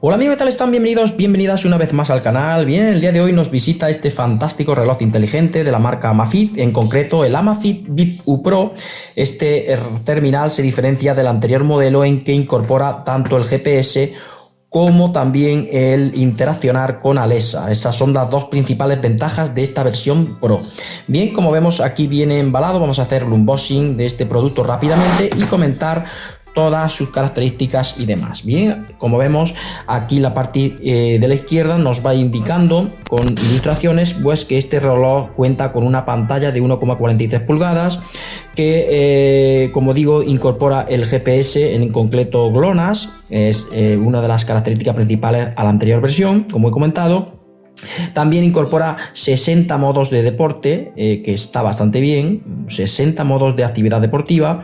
Hola amigos, ¿qué tal están? Bienvenidos, bienvenidas una vez más al canal. Bien, el día de hoy nos visita este fantástico reloj inteligente de la marca Amazfit, en concreto el Amazfit Bip U Pro. Este terminal se diferencia del anterior modelo en que incorpora tanto el GPS como también el interaccionar con Alexa. Esas son las dos principales ventajas de esta versión Pro. Bien, como vemos aquí viene embalado, vamos a hacer el unboxing de este producto rápidamente y comentar todas sus características y demás. Bien, como vemos aquí la parte de la izquierda nos va indicando con ilustraciones pues que este reloj cuenta con una pantalla de 1,43 pulgadas que como digo incorpora el GPS, en concreto GLONASS, es una de las características principales a la anterior versión, como he comentado. También incorpora 60 modos de deporte, que está bastante bien, 60 modos de actividad deportiva,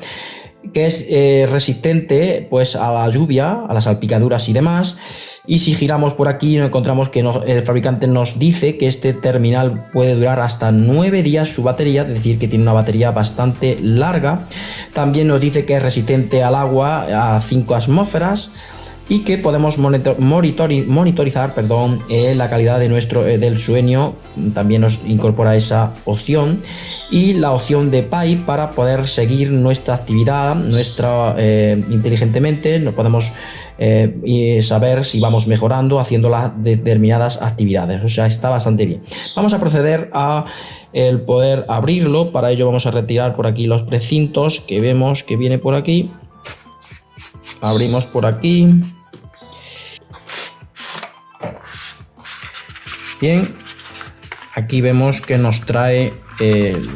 que es resistente pues a la lluvia, a las salpicaduras y demás. Y si giramos por aquí nos encontramos que el fabricante nos dice que este terminal puede durar hasta 9 días su batería, es decir, que tiene una batería bastante larga. También nos dice que es resistente al agua a 5 atmósferas y que podemos monitorizar la calidad de del sueño. También nos incorpora esa opción y la opción de PAI para poder seguir nuestra actividad inteligentemente. No podemos saber si vamos mejorando haciendo las determinadas actividades, o sea, está bastante bien. Vamos a proceder a el poder abrirlo. Para ello vamos a retirar por aquí los precintos que vemos que viene por aquí. Abrimos por aquí. Bien, aquí vemos que nos trae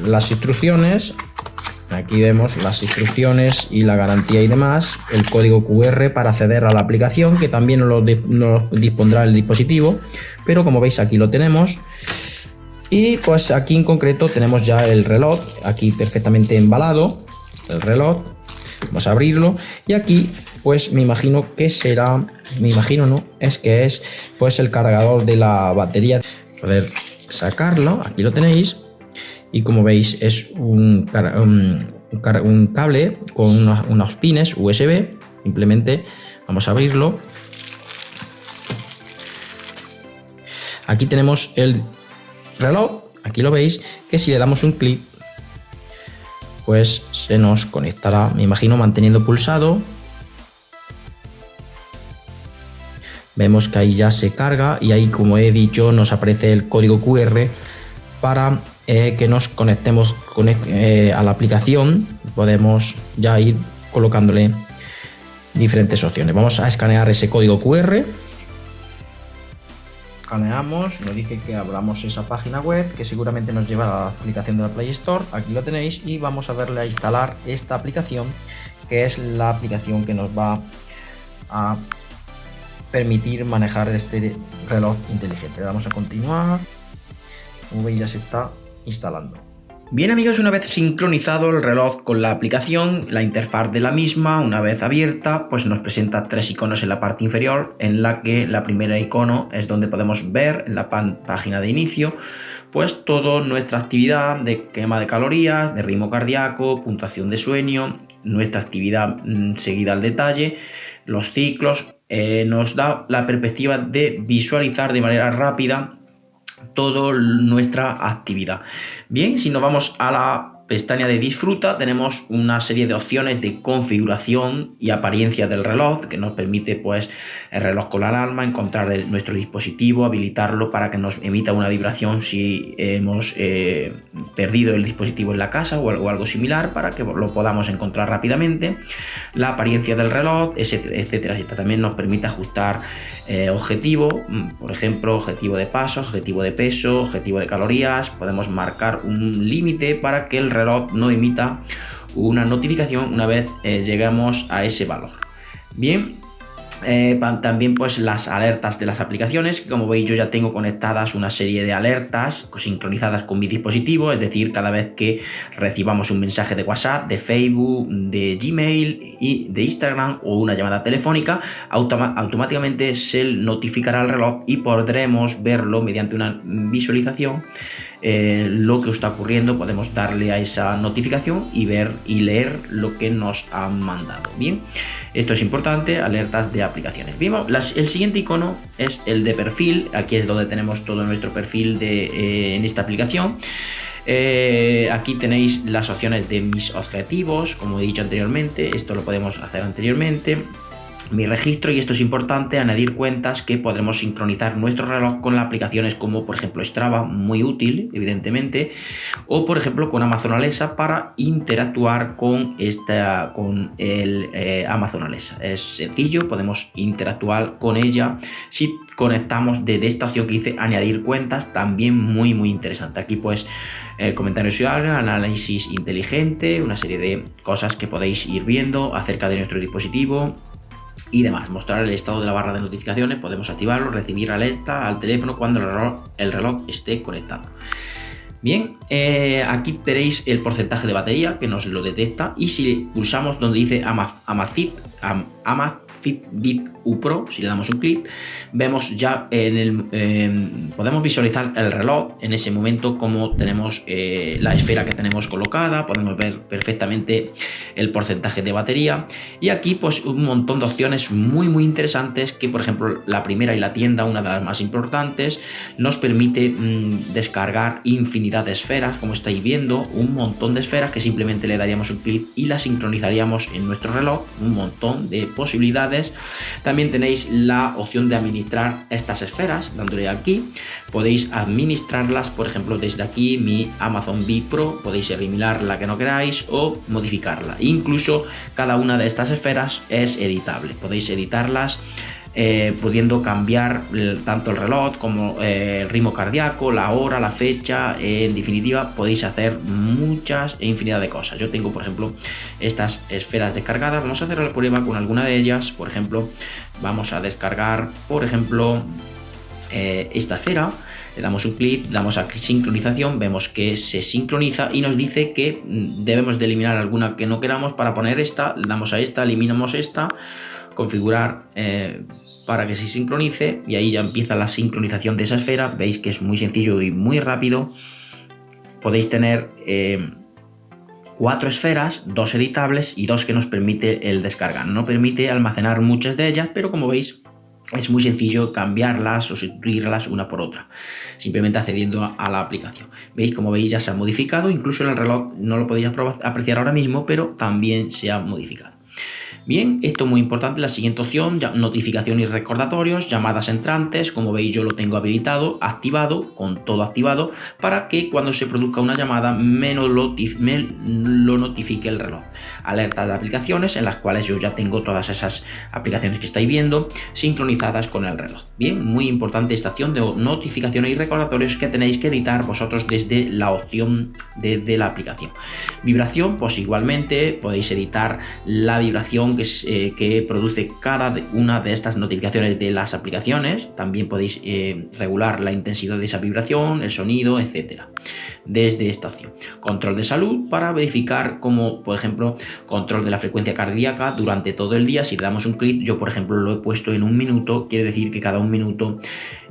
las instrucciones. Aquí vemos las instrucciones y la garantía y demás, el código QR para acceder a la aplicación, que también nos dispondrá el dispositivo, pero como veis aquí lo tenemos. Y pues aquí en concreto tenemos ya el reloj, aquí perfectamente embalado el reloj. Vamos a abrirlo y aquí pues me imagino que será, es pues el cargador de la batería. Poder sacarlo, aquí lo tenéis, y como veis es un cable con unos pines USB. Simplemente vamos a abrirlo. Aquí tenemos el reloj, aquí lo veis, que si le damos un clic pues se nos conectará, me imagino, manteniendo pulsado. Vemos que ahí ya se carga y ahí, como he dicho, nos aparece el código QR para que nos conectemos a la aplicación. Podemos ya ir colocándole diferentes opciones. Vamos a escanear ese código QR. Escaneamos, nos dice que abramos esa página web que seguramente nos lleva a la aplicación de la Play Store. Aquí lo tenéis y vamos a darle a instalar esta aplicación, que es la aplicación que nos va a permitir manejar este reloj inteligente. Vamos a continuar. Como veis ya se está instalando. Bien amigos, una vez sincronizado el reloj con la aplicación, la interfaz de la misma, una vez abierta, pues nos presenta tres iconos en la parte inferior, en la que la primera icono es donde podemos ver en la página de inicio pues toda nuestra actividad de quema de calorías, de ritmo cardíaco, puntuación de sueño, nuestra actividad seguida al detalle, los ciclos. Nos da la perspectiva de visualizar de manera rápida toda nuestra actividad. Bien, si nos vamos a la pestaña de disfruta, tenemos una serie de opciones de configuración y apariencia del reloj, que nos permite pues el reloj con la alarma, encontrar nuestro dispositivo, habilitarlo para que nos emita una vibración si hemos perdido el dispositivo en la casa o algo similar, para que lo podamos encontrar rápidamente, la apariencia del reloj, etcétera. También nos permite ajustar objetivo, por ejemplo, objetivo de pasos, objetivo de peso, objetivo de calorías. Podemos marcar un límite para que el reloj no emita una notificación una vez lleguemos a ese valor. Bien, también pues las alertas de las aplicaciones, que como veis yo ya tengo conectadas una serie de alertas sincronizadas con mi dispositivo, es decir, cada vez que recibamos un mensaje de WhatsApp, de Facebook, de Gmail y de Instagram o una llamada telefónica, automáticamente se notificará al reloj y podremos verlo mediante una visualización lo que está ocurriendo, podemos darle a esa notificación y ver y leer lo que nos han mandado. Bien, esto es importante, alertas de aplicaciones. Bien, el siguiente icono es el de perfil. Aquí es donde tenemos todo nuestro perfil en esta aplicación. Aquí tenéis las opciones de mis objetivos, como he dicho anteriormente. Esto lo podemos hacer anteriormente. Mi registro, y esto es importante, añadir cuentas que podremos sincronizar nuestro reloj con las aplicaciones como por ejemplo Strava, muy útil evidentemente, o por ejemplo con Amazon Alexa para interactuar con el Amazon Alexa. Es sencillo, podemos interactuar con ella si conectamos desde esta opción que dice añadir cuentas, también muy interesante. Aquí pues comentarios ciudadanos, análisis inteligente, una serie de cosas que podéis ir viendo acerca de nuestro dispositivo y demás. Mostrar el estado de la barra de notificaciones, podemos activarlo, recibir alerta al teléfono cuando el reloj esté conectado. Bien, aquí tenéis el porcentaje de batería que nos lo detecta, y si pulsamos donde dice Amazfit Pro, si le damos un clic, vemos ya podemos visualizar el reloj en ese momento, como tenemos la esfera que tenemos colocada, podemos ver perfectamente el porcentaje de batería, y aquí pues un montón de opciones muy interesantes, que por ejemplo la primera y la tienda, una de las más importantes, nos permite descargar infinidad de esferas, como estáis viendo, un montón de esferas que simplemente le daríamos un clic y las sincronizaríamos en nuestro reloj, un montón de posibilidades. También tenéis la opción de administrar estas esferas, dándole aquí, podéis administrarlas, por ejemplo desde aquí, mi Amazon Bee Pro, podéis eliminar la que no queráis o modificarla. Incluso cada una de estas esferas es editable, podéis editarlas pudiendo cambiar tanto el reloj como el ritmo cardíaco, la hora, la fecha. En definitiva, podéis hacer muchas e infinidad de cosas. Yo tengo por ejemplo estas esferas descargadas. Vamos a hacer la prueba con alguna de ellas. Por ejemplo, vamos a descargar por ejemplo esta esfera. Le damos un clic, damos a sincronización, vemos que se sincroniza y nos dice que debemos de eliminar alguna que no queramos para poner esta. Le damos a esta, eliminamos esta, configurar para que se sincronice, y ahí ya empieza la sincronización de esa esfera. Veis que es muy sencillo y muy rápido. Podéis tener 4 esferas, 2 editables y 2 que nos permite el descargar. No permite almacenar muchas de ellas, pero como veis es muy sencillo cambiarlas o sustituirlas una por otra, simplemente accediendo a la aplicación. Veis, como veis, ya se ha modificado, incluso en el reloj no lo podéis apreciar ahora mismo, pero también se ha modificado. Bien, esto es muy importante, la siguiente opción, notificación y recordatorios, llamadas entrantes. Como veis, yo lo tengo habilitado, activado, con todo activado, para que cuando se produzca una llamada me lo notifique el reloj. Alertas de aplicaciones, en las cuales yo ya tengo todas esas aplicaciones que estáis viendo sincronizadas con el reloj. Bien, muy importante esta opción de notificaciones y recordatorios que tenéis que editar vosotros desde la opción de la aplicación. Vibración, pues igualmente podéis editar la vibración que produce cada una de estas notificaciones de las aplicaciones. También podéis regular la intensidad de esa vibración, el sonido, etcétera, desde esta opción. Control de salud, para verificar, como por ejemplo control de la frecuencia cardíaca durante todo el día. Si le damos un clic, yo por ejemplo lo he puesto en 1 minuto, quiere decir que cada 1 minuto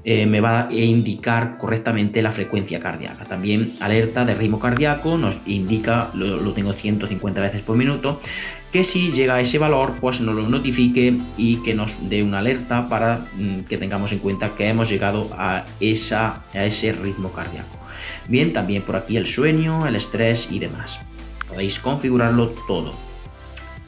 me va a indicar correctamente la frecuencia cardíaca. También alerta de ritmo cardíaco, nos indica, lo tengo 150 veces por minuto, que si llega a ese valor pues nos lo notifique y que nos dé una alerta para que tengamos en cuenta que hemos llegado a ese ritmo cardíaco. Bien, también por aquí el sueño, el estrés y demás. Podéis configurarlo todo.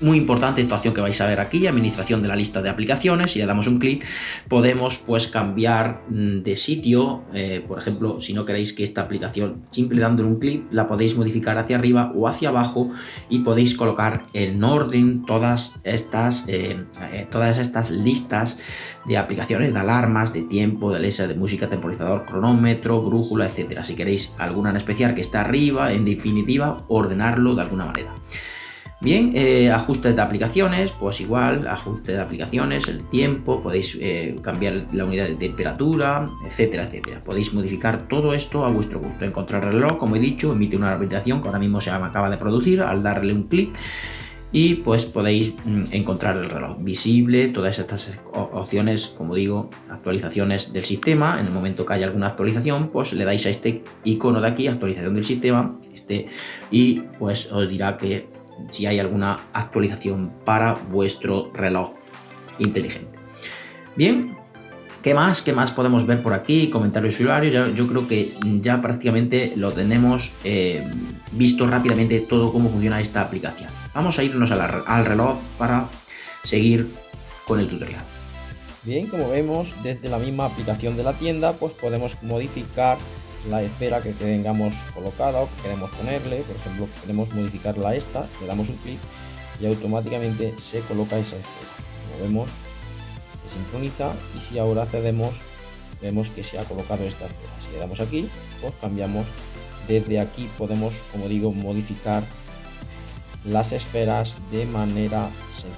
Muy importante esta opción que vais a ver aquí, administración de la lista de aplicaciones. Si le damos un clic, podemos pues cambiar de sitio. Por ejemplo, si no queréis que esta aplicación, simple dándole un clic, la podéis modificar hacia arriba o hacia abajo, y podéis colocar en orden todas estas listas de aplicaciones, de alarmas, de tiempo, de lista de música, temporizador, cronómetro, brújula, etcétera. Si queréis alguna en especial que está arriba, en definitiva, ordenarlo de alguna manera. Bien, ajustes de aplicaciones, pues igual, ajustes de aplicaciones, el tiempo, podéis cambiar la unidad de temperatura, etcétera, etcétera. Podéis modificar todo esto a vuestro gusto. Encontrar el reloj, como he dicho, emite una vibración que ahora mismo se me acaba de producir al darle un clic. y pues podéis encontrar el reloj visible, todas estas opciones, como digo, actualizaciones del sistema. En el momento que haya alguna actualización, pues le dais a este icono de aquí, actualización del sistema, y pues os dirá que si hay alguna actualización para vuestro reloj inteligente. Bien, ¿qué más podemos ver por aquí? Comentarios usuarios. Yo creo que ya prácticamente lo tenemos visto rápidamente todo cómo funciona esta aplicación. Vamos a irnos al reloj para seguir con el tutorial. Bien, como vemos, desde la misma aplicación de la tienda, pues podemos modificar la esfera que tengamos colocada o que queremos ponerle. Por ejemplo, queremos modificarla esta, le damos un clic y automáticamente se coloca esa esfera. Como vemos, se sincroniza, y si ahora accedemos, vemos que se ha colocado esta esfera. Si le damos aquí, pues cambiamos. Desde aquí podemos, como digo, modificar las esferas de manera sencilla.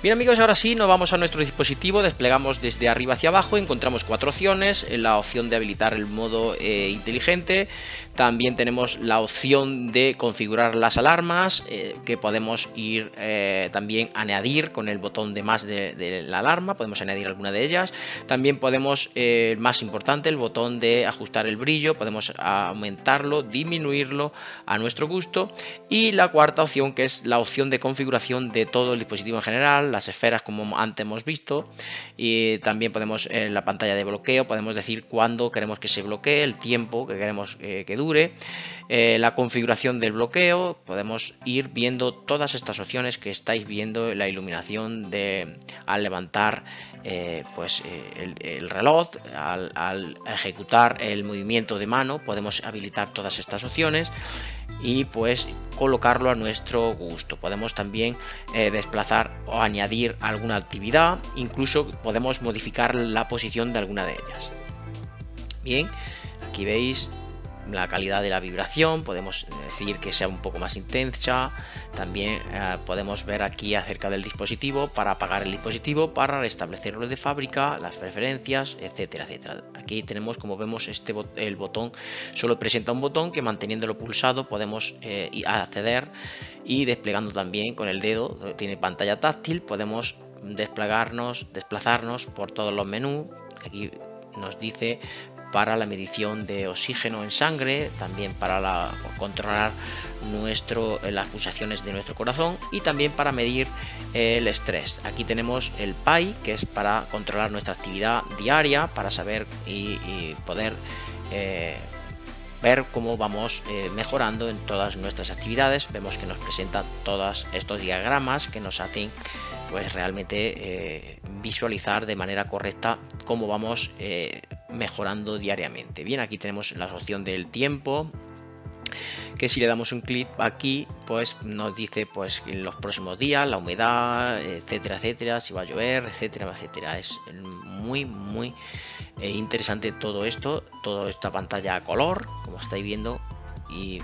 Bien amigos, ahora sí nos vamos a nuestro dispositivo, desplegamos desde arriba hacia abajo, encontramos 4 opciones, la opción de habilitar el modo inteligente, también tenemos la opción de configurar las alarmas, que podemos ir también añadir con el botón de más de la alarma, podemos añadir alguna de ellas, también podemos, más importante, el botón de ajustar el brillo, podemos aumentarlo, disminuirlo a nuestro gusto, y la cuarta opción, que es la opción de configuración de todo el dispositivo en general, las esferas como antes hemos visto, y también podemos en la pantalla de bloqueo podemos decir cuándo queremos que se bloquee, el tiempo que queremos que dure, la configuración del bloqueo, podemos ir viendo todas estas opciones que estáis viendo, la iluminación al levantar el reloj, al ejecutar el movimiento de mano, podemos habilitar todas estas opciones y pues colocarlo a nuestro gusto. Podemos también desplazar o añadir alguna actividad, incluso podemos modificar la posición de alguna de ellas. Bien, aquí veis la calidad de la vibración, podemos decir que sea un poco más intensa, también podemos ver aquí acerca del dispositivo, para apagar el dispositivo, para restablecerlo de fábrica, las preferencias, etcétera, etcétera. Aquí tenemos, como vemos, el botón solo presenta un botón que manteniéndolo pulsado podemos acceder, y desplegando también con el dedo, tiene pantalla táctil, podemos desplazarnos por todos los menús. Aquí nos dice para la medición de oxígeno en sangre, también para controlar las pulsaciones de nuestro corazón, y también para medir el estrés. Aquí tenemos el PAI, que es para controlar nuestra actividad diaria, para saber y poder ver cómo vamos mejorando en todas nuestras actividades. Vemos que nos presenta todos estos diagramas que nos hacen pues realmente visualizar de manera correcta cómo vamos mejorando diariamente. Bien, aquí tenemos la opción del tiempo, que si le damos un clic aquí, pues nos dice pues en los próximos días, la humedad, etcétera, etcétera, si va a llover, etcétera, etcétera. Es muy interesante todo esto, toda esta pantalla a color, como estáis viendo, y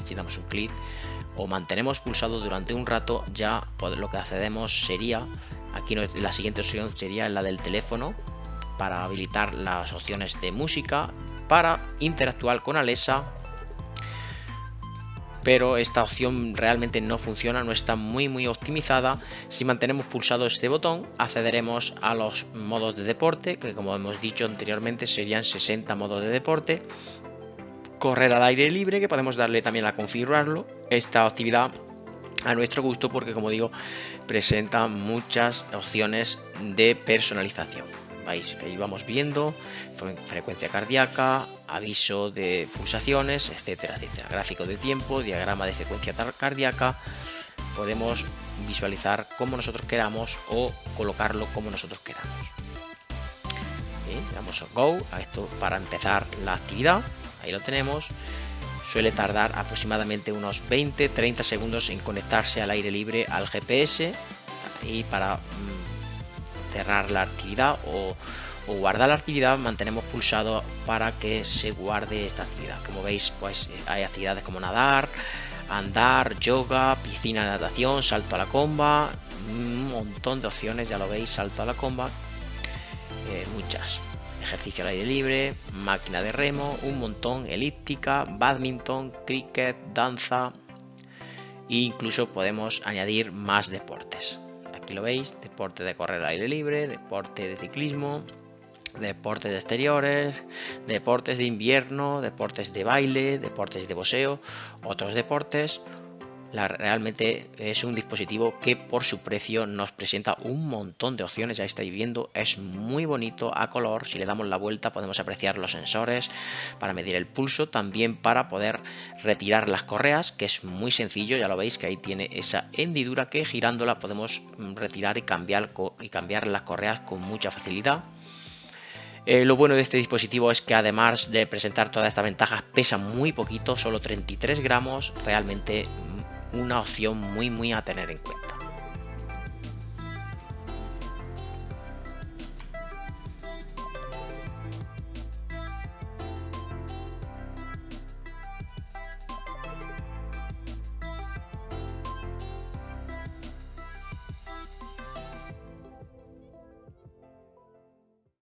si damos un clic o mantenemos pulsado durante un rato, ya lo que accedemos sería, aquí la siguiente opción sería la del teléfono, para habilitar las opciones de música, para interactuar con Alexa, pero esta opción realmente no funciona, no está muy optimizada. Si mantenemos pulsado este botón, accederemos a los modos de deporte, que como hemos dicho anteriormente serían 60 modos de deporte. Correr al aire libre, que podemos darle también a configurarlo, esta actividad a nuestro gusto, porque como digo, presenta muchas opciones de personalización. Veis que ahí vamos viendo frecuencia cardíaca, aviso de pulsaciones, etcétera, etcétera. Gráfico de tiempo, diagrama de frecuencia cardíaca. Podemos visualizar como nosotros queramos o colocarlo como nosotros queramos. Bien, damos a Go a esto para empezar la actividad. Ahí lo tenemos. Suele tardar aproximadamente unos 20-30 segundos en conectarse al aire libre al GPS, y para cerrar la actividad o guardar la actividad mantenemos pulsado para que se guarde esta actividad. Como veis, pues hay actividades como nadar, andar, yoga, piscina de natación, salto a la comba, un montón de opciones, ya lo veis, salto a la comba, muchas. Ejercicio al aire libre, máquina de remo, un montón, elíptica, badminton, cricket, danza, e incluso podemos añadir más deportes. Aquí lo veis, deporte de correr al aire libre, deporte de ciclismo, deportes de exteriores, deportes de invierno, deportes de baile, deportes de boxeo, otros deportes. Realmente es un dispositivo que por su precio nos presenta un montón de opciones. Ya estáis viendo, es muy bonito a color. Si le damos la vuelta podemos apreciar los sensores para medir el pulso, también para poder retirar las correas, que es muy sencillo. Ya lo veis que ahí tiene esa hendidura que girándola podemos retirar y cambiar las correas con mucha facilidad. Lo bueno de este dispositivo es que además de presentar todas estas ventajas pesa muy poquito, solo 33 gramos, realmente una opción muy a tener en cuenta.